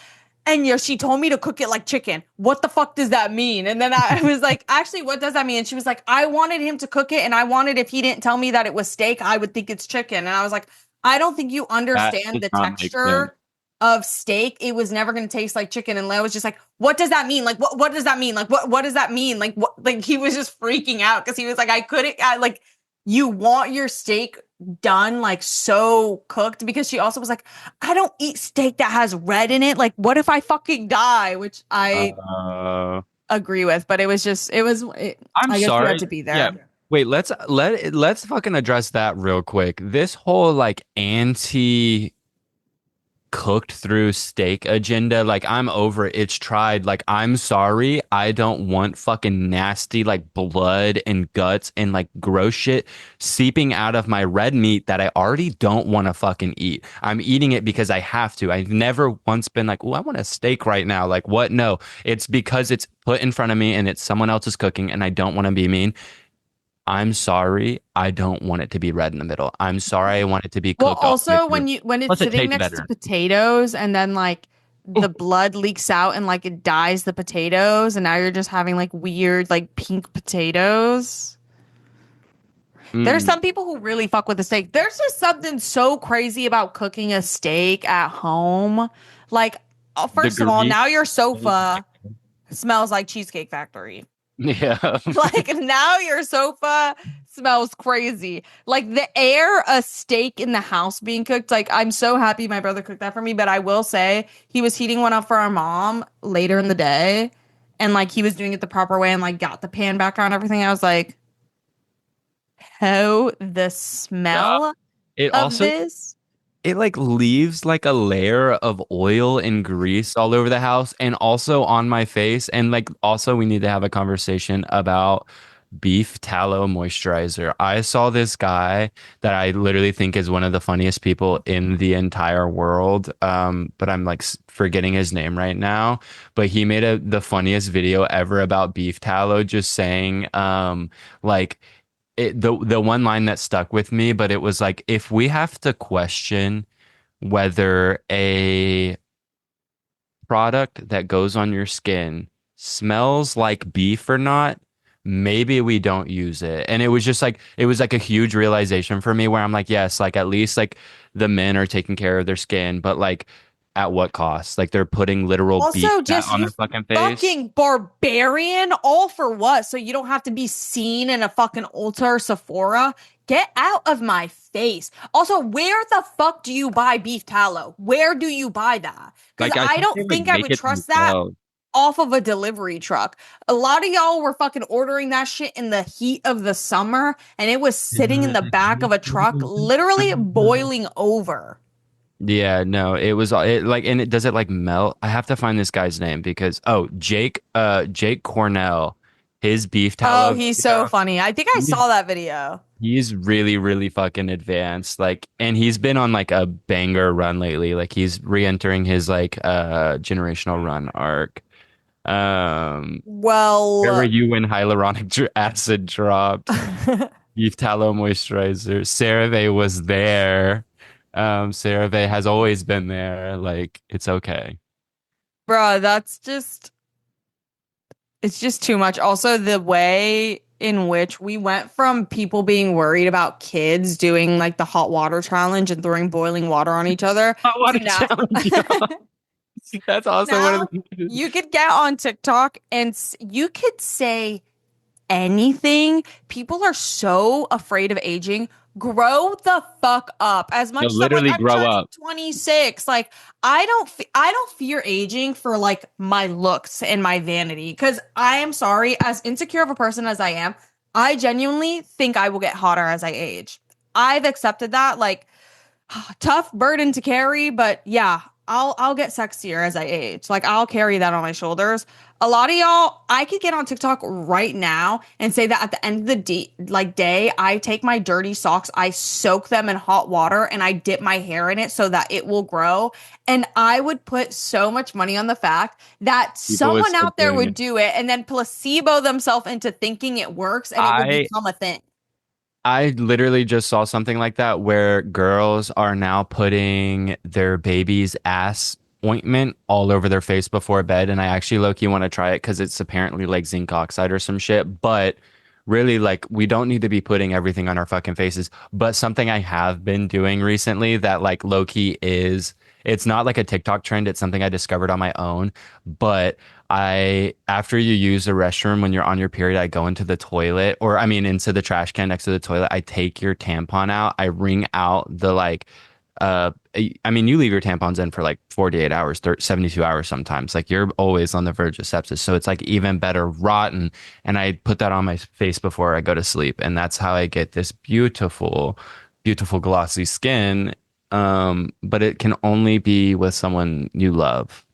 and yeah, she told me to cook it like chicken. What the fuck does that mean? And then I was like, actually, what does that mean? And she was like, I wanted him to cook it, and I wanted if he didn't tell me that it was steak, I would think it's chicken. And I was like, I don't think you That understand does the not make sense. texture of steak. It was never going to taste like chicken. And Leo was just like, what does that mean? Like, what does that mean? Like, what does that mean? Like, what, like he was just freaking out because he was like, like, you want your steak done like so cooked because she also was like, I don't eat steak that has red in it. Like, what if I fucking die? Which I Uh, agree with, but I'm I guess you had to sorry. be Yeah. there. Wait, let's fucking address that real quick. This whole like anti cooked through steak agenda. Like, I'm over it. It's tried. Like, I'm sorry. I don't want fucking nasty, like, blood and guts and, like, gross shit seeping out of my red meat that I already don't want to fucking eat. I'm eating it because I have to. I've never once been like, oh, I want a steak right now. Like, what? No, it's because it's put in front of me and it's someone else's cooking and I don't want to be mean. I'm sorry. I don't want it to be red in the middle. I'm sorry. I want it to be Well, cooked all the way also through. when it's Plus, it sitting tastes next to better. potatoes and then like the blood leaks out and like it dyes the potatoes and now you're just having like weird like pink potatoes. There's Mm. some people who really fuck with the steak. There's just something so crazy about cooking a steak at home. Like, The first of all, grease. now your sofa smells like Cheesecake Factory. Yeah. Like now your sofa smells crazy. Like the air a steak in the house being cooked. Like I'm so happy my brother cooked that for me, but I will say he was heating one up for our mom later in the day and like he was doing it the proper way and like got the pan back on and everything. I was like, "Oh, the Yeah. smell It of also this." it like leaves like a layer of oil and grease all over the house and also on my face. And like also we need to have a conversation about beef tallow moisturizer. I saw this guy that I literally think is one of the funniest people in the entire world. But I'm like forgetting his name right now. But he made the funniest video ever about beef tallow, just saying, like the one line that stuck with me, but it was like, if we have to question whether a product that goes on your skin smells like beef or not, maybe we don't use it. And it was just like, it was like a huge realization for me where I'm like, yes, like at least like the men are taking care of their skin, but like at what cost? Like they're putting literal beef Also, fat just on you their fucking face. fucking barbarian, all for what? So you don't have to be seen in a fucking Ulta or Sephora? Get out of my face. Also, where the fuck do you buy beef tallow? Where do you buy that? Because Like I I think don't they like think I make would it trust that themselves. off of a delivery truck. A lot of y'all were fucking ordering that shit in the heat of the summer, and it was sitting in the back of a truck, literally boiling over. Yeah, no, it was it like, and it does it like melt. I have to find this guy's name because Jake Cornell, his beef Oh, tallow he's so video, funny. I think I he's saw that video. he's really really fucking advanced. Like, and he's been on like a banger run lately. Like he's re-entering his like generational run arc. Where were Well, you when acid dropped? Beef tallow moisturizer. CeraVe was there. CeraVe has always been there. Like, it's okay. bruh, it's just too much. Also, the way in which we went from people being worried about kids doing like the hot water challenge and throwing boiling water on each other Hot to water now. challenge, y'all. That's also one of Now the. you could get on TikTok and you could say anything. People are so afraid of aging. Grow the fuck up. As No, much as I'm like, literally I'm grow turning up. 26, like I don't fear aging for like my looks and my vanity. Because I am sorry, as insecure of a person as I am, I genuinely think I will get hotter as I age. I've accepted that. Like, tough burden to carry, but yeah, I'll get sexier as I age. Like I'll carry that on my shoulders. A lot of y'all, I could get on TikTok right now and say that at the end of the day, I take my dirty socks, I soak them in hot water, and I dip my hair in it so that it will grow. And I would put so much money on the fact that People is someone still out there doing would it. do it and then placebo themselves into thinking it works and it would I become a thing. I literally just saw something like that where girls are now putting their baby's ass ointment all over their face before bed. And I actually low-key want to try it because it's apparently like zinc oxide or some shit. But really, like, we don't need to be putting everything on our fucking faces. But something I have been doing recently that, like, low-key is, it's not like a TikTok trend. It's something I discovered on my own. But after you use the restroom when you're on your period, I go into the toilet, or I mean, into the trash can next to the toilet. I take your tampon out. I wring out the like, I mean, you leave your tampons in for like 48 hours, 72 hours sometimes. Like you're always on the verge of sepsis. So it's like even better rotten. And I put that on my face before I go to sleep. And that's how I get this beautiful, beautiful glossy skin. But it can only be with someone you love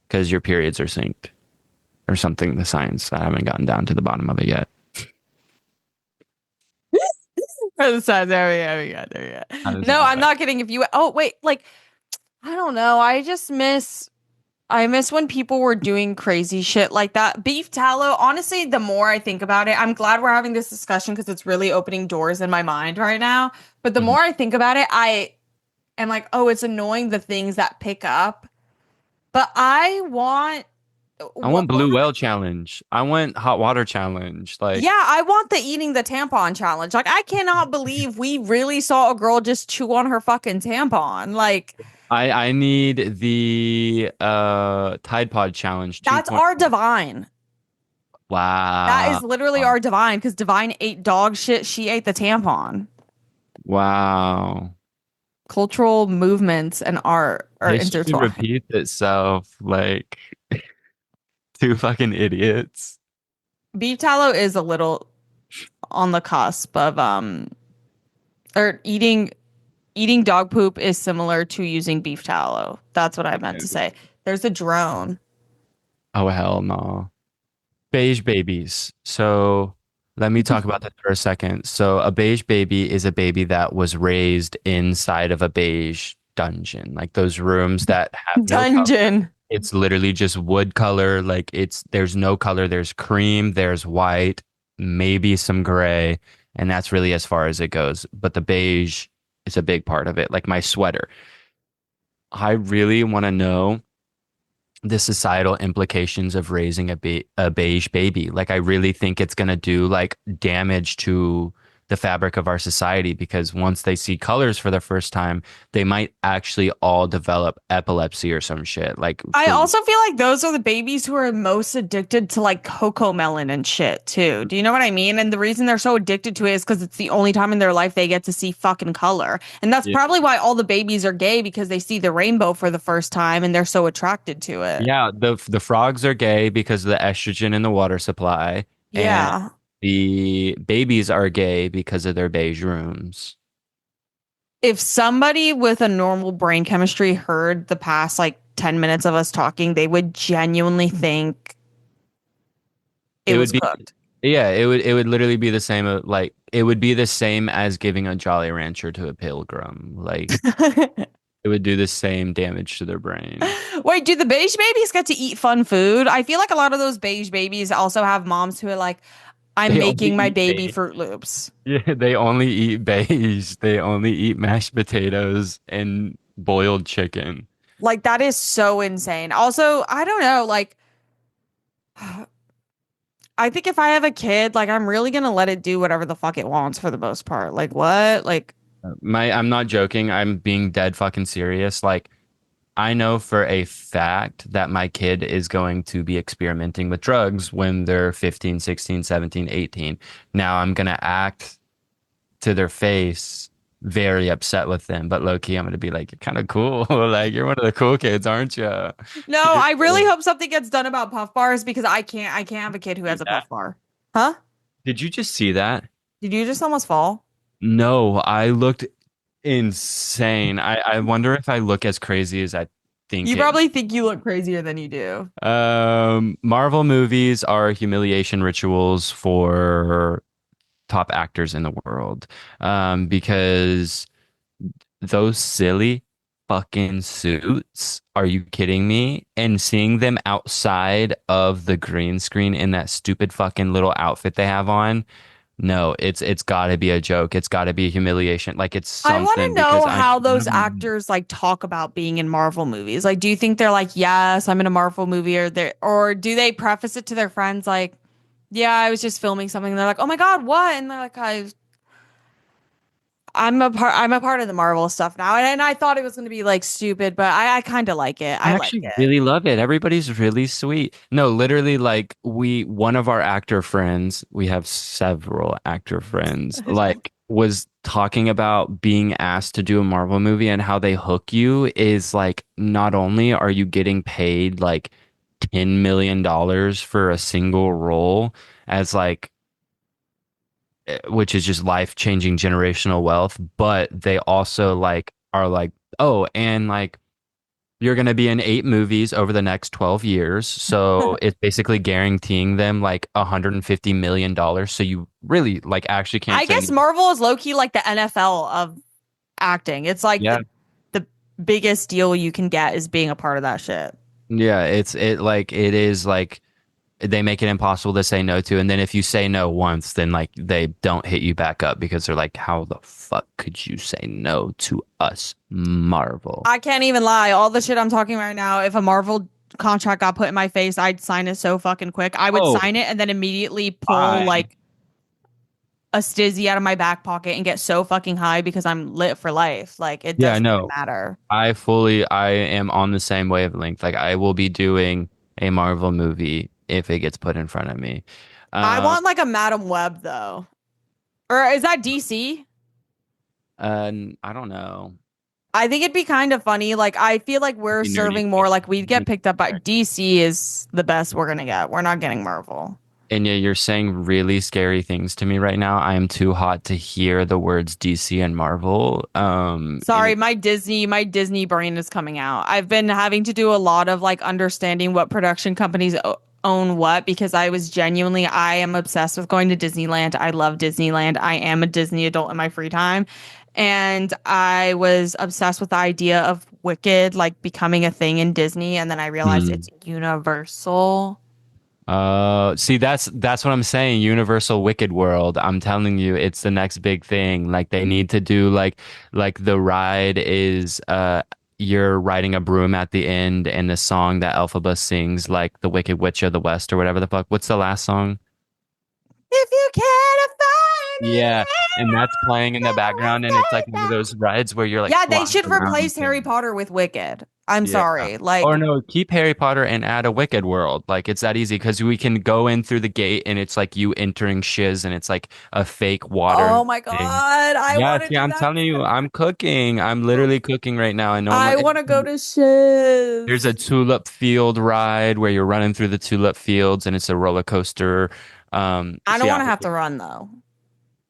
because your periods are synced or something, the science. I haven't gotten down to the bottom of it yet. For the size, there we How go. does it No, I'm work? not kidding. If you, oh wait, like I don't know. I miss when people were doing crazy shit like that. Beef tallow, honestly, the more I think about it, I'm glad we're having this discussion because it's really opening doors in my mind right now. But the Mhm. more I think about it, I am like, oh, it's annoying the things that pick up. But I want I want what blue whale challenge. I want hot water challenge. Like yeah, I want the eating the tampon challenge. Like, I cannot believe we really saw a girl just chew on her fucking tampon. Like, I need the Tide Pod challenge that's 2.0. our divine. That is Wow. literally our divine because divine ate dog shit. She ate the tampon. Wow. Cultural movements and art are History intertwined. repeats itself like two fucking idiots. Beef tallow is a little on the cusp of or eating dog poop is similar to using beef tallow. That's what I meant to say. There's a drone. Oh hell no. Beige babies. So Let me talk about this for a second. So, a beige baby is a baby that was raised inside of a beige dungeon, like those rooms that have no color. Dungeon. It's literally just wood color. Like there's no color. There's cream, there's white, maybe some gray, and that's really as far as it goes. But the beige is a big part of it. Like my sweater. I really want to know the societal implications of raising a beige baby. Like I really think it's going to do like damage to the fabric of our society because once they see colors for the first time, they might actually all develop epilepsy or some shit. Like I the also feel like those are the babies who are most addicted to like cocoa melon and shit too. Do you know what I mean? And the reason they're so addicted to it is because it's the only time in their life they get to see fucking color. And that's Yeah. probably why all the babies are gay because they see the rainbow for the first time and they're so attracted to it. Yeah, the frogs are gay because of the estrogen in the water supply, and Yeah. the babies are gay because of their beige rooms. If somebody with a normal brain chemistry heard the past like 10 minutes of us talking, they would genuinely think it It was would be cooked. Yeah, it would literally be the same like it would be the same as giving a Jolly Rancher to a pilgrim. Like it would do the same damage to their brain. Wait, do the beige babies get to eat fun food? I feel like a lot of those beige babies also have moms who are like, I'm They only making my eat baby beige. Fruit Loops. Yeah, they only eat beige. They only eat mashed potatoes and boiled chicken. Like, that is so insane. Also, I don't know, like, I think if I have a kid, like, I'm really gonna let it do whatever the fuck it wants for the most part. Like, what? Like, I'm not joking. I'm being dead fucking serious. Like I know for a fact that my kid is going to be experimenting with drugs when they're 15, 16, 17, 18. Now I'm going to act to their face very upset with them, but low key, I'm going to be like, you're kind of cool. Like, you're one of the cool kids, aren't you? no, I really hope something gets done about puff bars because I can't have a kid who has a Yeah. puff bar. Huh? Did you just see that? Did you just almost fall? No, I looked insane. I wonder if I look as crazy as I think You it. probably think you look crazier than you do. Marvel movies are humiliation rituals for top actors in the world. Because those silly fucking suits, are you kidding me? And seeing them outside of the green screen in that stupid fucking little outfit they have on. No, it's got to be a joke. It's got to be a humiliation. Like it's I want something to because know I how those actors like talk about being in Marvel movies. Like, do you think they're like, "Yes, I'm in a Marvel movie," or do they preface it to their friends like, "Yeah, I was just filming something." And they're like, "Oh my God, what?" And they're like, I'm a part of the Marvel stuff now." And I thought it was going to be like stupid, but I kind of like it. I I like actually it. really love it. Everybody's really sweet. No, literally, like one of our actor friends, we have several actor friends, like was talking about being asked to do a Marvel movie and how they hook you is like, not only are you getting paid like $10 million for a single role as like, which is just life-changing generational wealth, but they also like are like, oh, and like, you're going to be in 8 movies over the next 12 years. So it's basically guaranteeing them like $150 million. So you really like actually can't I say guess no. Marvel is low key like the NFL of acting. It's like Yeah. the biggest deal you can get is being a part of that shit. Yeah. It is like they make it impossible to say no to. And then if you say no once, then like they don't hit you back up because they're like, how the fuck could you say no to us, Marvel? I can't even lie. All the shit I'm talking right now, if a Marvel contract got put in my face, I'd sign it so fucking quick. I would Oh, sign it and then immediately pull I like a stizzy out of my back pocket and get so fucking high because I'm lit for life. Like it Yeah, doesn't even no. matter. I am on the same wavelength. Like I will be doing a Marvel movie if it gets put in front of me. I Um, want like a Madam Web though. Or is that DC? I don't know. I think it'd be kind of funny. Like I feel like It'd we're be nerdy. serving more like we'd get picked up by DC is the best we're gonna get. We're not getting Marvel. And yeah, you're saying really scary things to me right now. I am too hot to hear the words DC and Marvel. And Sorry, my Disney brain is coming out. I've been having to do a lot of like understanding what production companies own what because I am obsessed with going to Disneyland. I love Disneyland. I am a Disney adult in my free time. And I was obsessed with the idea of Wicked like becoming a thing in Disney. And then I realized Hmm. it's Universal. See, that's what I'm saying. Universal Wicked World. I'm telling you, it's the next big thing. Like they need to do like the ride is you're riding a broom at the end, and the song that Elphaba sings, like the Wicked Witch of the West or whatever the fuck. What's the last song? If you can't find me, Yeah, and that's playing in the background, and it's like one of those rides where you're like yeah, they flying should around replace Harry things. Potter with Wicked. I'm Yeah. sorry. Or Like, no, keep Harry Potter and add a Wicked world. Like it's that easy because we can go in through the gate and it's like you entering shiz and it's like a fake water oh my thing. God, I Yeah, want to see, do I'm that telling you, so I'm cooking. I'm literally cooking right now. I know I'm I like, want to go to there's a Shiz. tulip field ride where you're running through the tulip fields and it's a roller coaster. I So don't yeah, want to have to run though.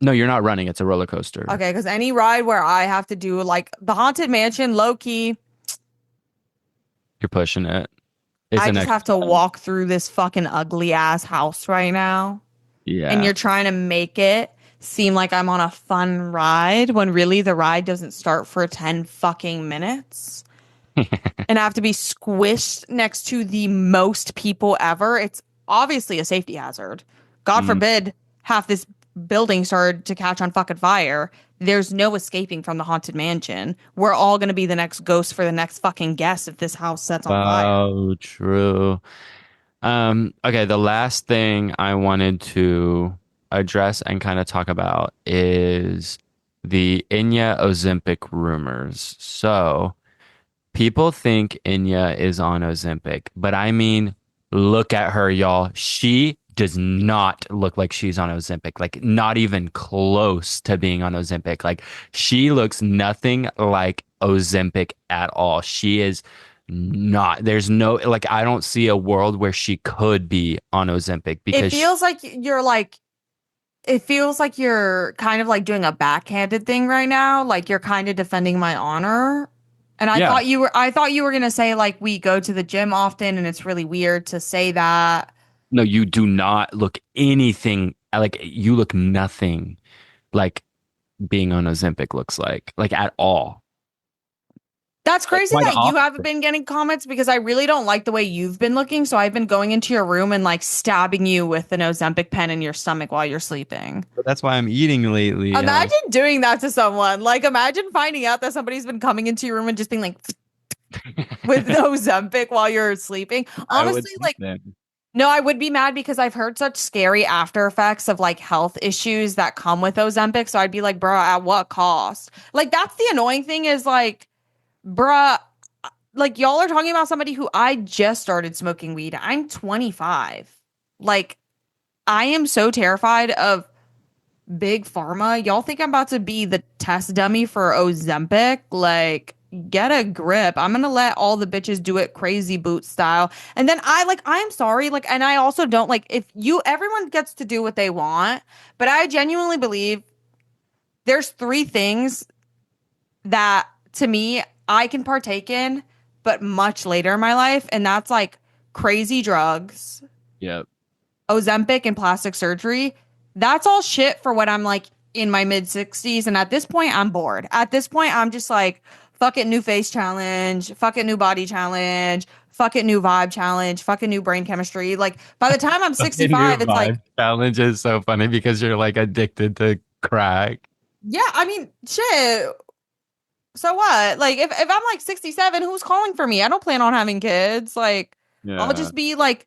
no, you're not running. It's a roller coaster. Okay, because any ride where I have to do like the Haunted Mansion, low key, You're pushing it. It's I an just have to exercise. walk through this fucking ugly ass house right now. And Yeah. you're trying to make it seem like I'm on a fun ride when really the ride doesn't start for 10 fucking minutes. And I have to be squished next to the most people ever. It's obviously a safety hazard. God Mm. forbid half this building started to catch on fucking fire. There's no escaping from the haunted mansion. We're all going to be the next ghost for the next fucking guest if this house sets on fire. Oh, true. Okay, the last thing I wanted to address and kind of talk about is the Inya Ozempic rumors. So, people think Inya is on Ozempic, but I mean, look at her, y'all. She does not look like she's on Ozempic, like not even close to being on Ozempic. Like she looks nothing like Ozempic at all. She is not, there's no, like, I don't see a world where she could be on Ozempic It because feels like you're like it feels like you're kind of like doing a backhanded thing right now, like you're kind of defending my honor. And yeah, I thought you were going to say like we go to the gym often and it's really weird to say that. no, you do not look anything like you look nothing like being on Ozempic looks like at all. That's Like crazy quite that you haven't opposite. been getting comments because I really don't like the way you've been looking. So I've been going into your room and like stabbing you with an Ozempic pen in your stomach while you're sleeping. But that's why I'm eating lately. Imagine doing that to someone. Like imagine finding out that somebody's been coming into your room and just being like with no Ozempic while you're sleeping. I would Honestly, think like that. no, I would be mad because I've heard such scary after effects of like health issues that come with Ozempic. So I'd be like, bruh, at what cost? Like that's the annoying thing is like, bruh, like y'all are talking about somebody who I just started smoking weed. I'm 25. Like I am so terrified of big pharma. Y'all think I'm about to be the test dummy for Ozempic? Like get a grip. I'm gonna let all the bitches do it crazy boot style. And then I'm sorry, like, and I also don't like if you everyone gets to do what they want, but I genuinely believe there's three things that to me I can partake in, but much later in my life, and that's like crazy drugs, Yep. Ozempic, and plastic surgery. That's all shit for when I'm like in my mid 60s. And at this point, I'm bored. At this point, I'm just like, fuck it, new face challenge, fuck it, new body challenge, fuck it, new vibe challenge, fuck it, new brain chemistry. Like by the time I'm Fucking new 65, it's like, vibe challenge is so funny because you're like addicted to crack. yeah, I mean, shit. So what? Like if I'm like 67, who's calling for me? I don't plan on having kids. Like I'll Yeah. just be like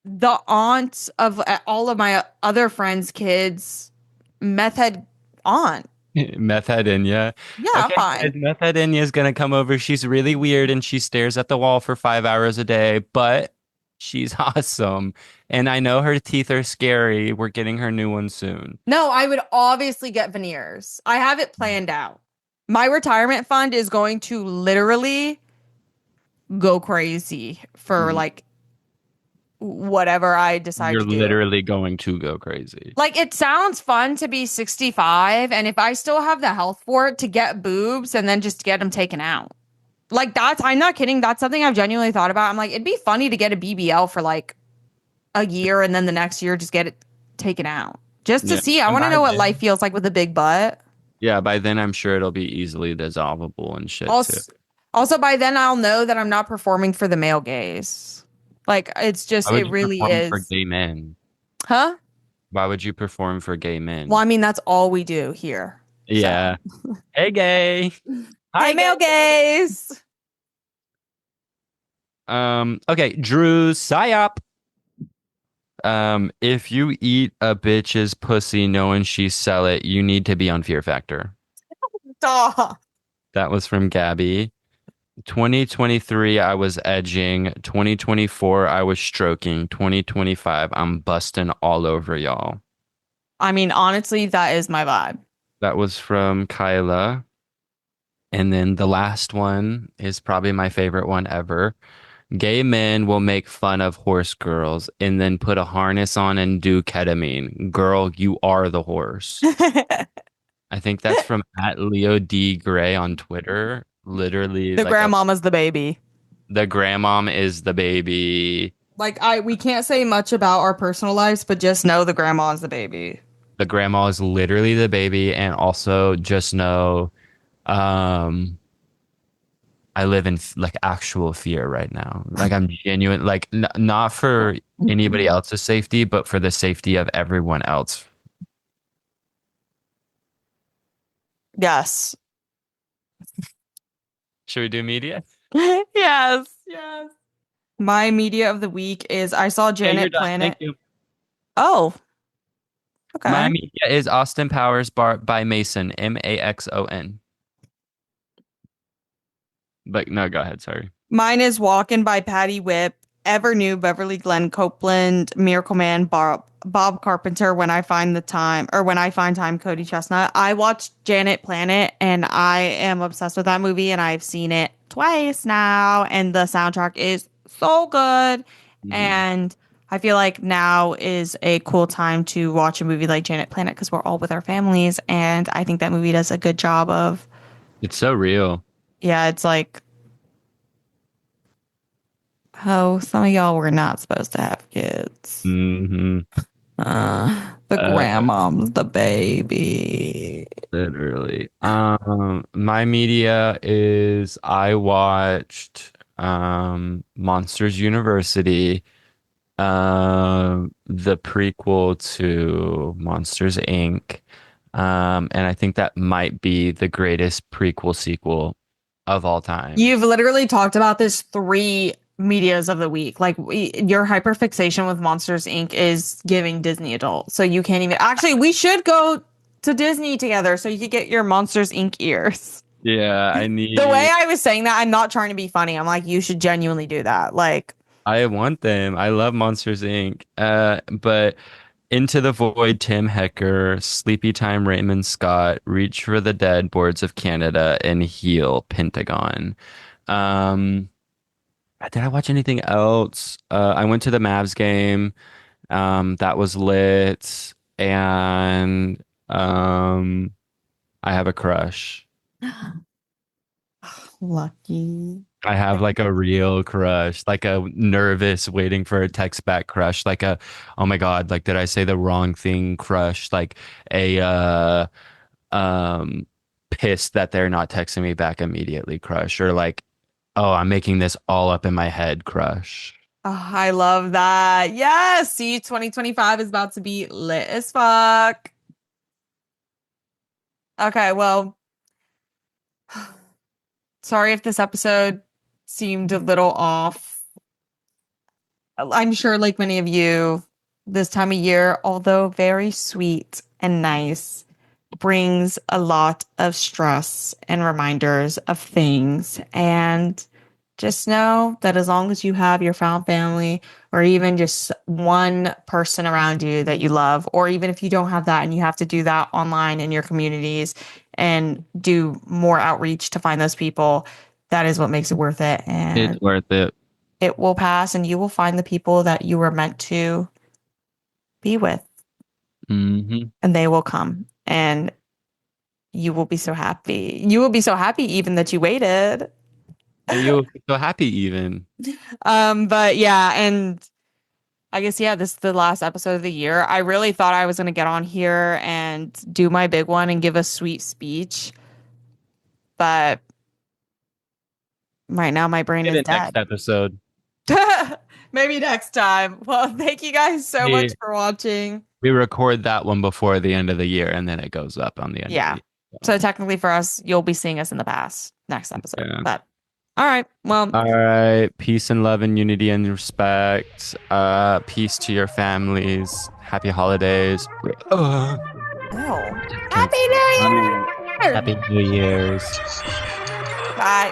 the aunt of all of my other friends' kids, meth head aunt. Meth head Inya. Yeah, I'm Okay, guys, fine. meth head Inya is gonna come over. She's really weird and she stares at the wall for 5 hours a day, but she's awesome. And I know her teeth are scary. We're getting her new one soon. No, I would obviously get veneers. I have it planned out. My retirement fund is going to literally go crazy for Mm. like whatever I decide You're to do. literally going to go crazy. Like it sounds fun to be 65 and if I still have the health for it to get boobs and then just get them taken out. Like that's I'm not kidding, that's something I've genuinely thought about. I'm like it'd be funny to get a BBL for like a year and then the next year just get it taken out. Just to Yeah. see. I And want to by know what life then, feels like with a big butt. yeah, by then I'm sure it'll be easily dissolvable and shit too. Also, also by then I'll know that I'm not performing for the male gaze. Like it's just Why it would you really perform for is. gay men? Huh? Why would you perform for gay Well, men? I mean that's all we do here. So, Yeah. Hey, gay. hey Hi, male gay. gaze. Okay, Drew Psyop. If you eat a bitch's pussy knowing she sell it, you need to be on Fear Factor. Stop. That was from Gabby. 2023, I was edging. 2024, I was stroking. 2025, I'm busting all over y'all. I mean, honestly, that is my vibe. That was from Kyla. And then the last one is probably my favorite one ever. Gay men will make fun of horse girls and then put a harness on and do ketamine. Girl, you are the horse. I think that's from at Leo D Gray on Twitter. Literally, The like grandmama's the baby. the grandmom is the baby. Like we can't say much about our personal lives, but just know the grandma's the baby. The grandma is literally the baby, and also just know, um, I live in like actual fear right now. Like I'm genuine, like not for anybody else's safety, but for the safety of everyone else. Yes. Should we do media? Yes. Yes. My media of the week is I saw Okay, you're Janet done. Thank Planet. you. Oh, My okay. media is Austin Powers bar by Mason, Maxon. But no, go ahead. Sorry. Mine is Walkin' by Patty Whip, Ever New, Beverly Glenn Copeland, Miracle Man, Bob Carpenter, When I Find the Time, or When I Find Time, Cody Chestnut. I watched Janet Planet and I am obsessed with that movie and I've seen it twice now and the soundtrack is so good. Mhm. And I feel like now is a cool time to watch a movie like Janet Planet because we're all with our families and I think that movie does a good job of, It's so real. yeah, it's like oh, some of y'all were not supposed to have kids. Hmm. The Uh, grandmom's the baby. literally. My media is I watched Monsters University, the prequel to Monsters Inc. And I think that might be the greatest prequel sequel of all time. You've literally talked about this three medias of the week. Like your hyperfixation with Monsters Inc. is giving Disney adult. So you can't even actually we should go to Disney together so you could get your Monsters Inc. ears. Yeah, The way I was saying that, I'm not trying to be funny. I'm like, you should genuinely do that. Like, I want them. I love Monsters Inc. But Into the Void, Tim Hecker, Sleepy Time, Raymond Scott, Reach for the Dead, Boards of Canada, and Heal, Pentagon. Um, did I watch anything else? I went to the Mavs game. That was lit. And I have a crush. lucky. I have like a real crush, like a nervous waiting for a text back crush, like a oh my God, like did I say the wrong thing crush, like a um pissed that they're not texting me back immediately crush, or like oh I'm making this all up in my head crush. Oh, I love that. Yes. See, 2025 is about to be lit as fuck. Okay, well, sorry if this episode seemed a little off. I'm sure, like many of you, this time of year, although very sweet and nice, brings a lot of stress and reminders of things. And just know that as long as you have your found family, or even just one person around you that you love, or even if you don't have that and you have to do that online in your communities and do more outreach to find those people, that is what makes it worth it. It's And worth it. it will pass, and you will find the people that you were meant to be with, Hmm. and they will come. And you will be so happy. You will be so happy even that you waited. And you'll be so happy even. But yeah, and I guess, yeah, this is the last episode of the year. I really thought I was going to get on here and do my big one and give a sweet speech, but right now my brain is Maybe dead. next episode. Maybe next time. Well, thank you guys so much We for watching. we record that one before the end of the year, and then it goes up on the end of the Yeah. year. So technically for us, you'll be seeing us in the past next episode. Yeah. But all right. Well, All right. Peace and love and unity and respect. Peace to your families. Happy holidays. oh. Can't- Happy New Year! Happy New Year's. Bye.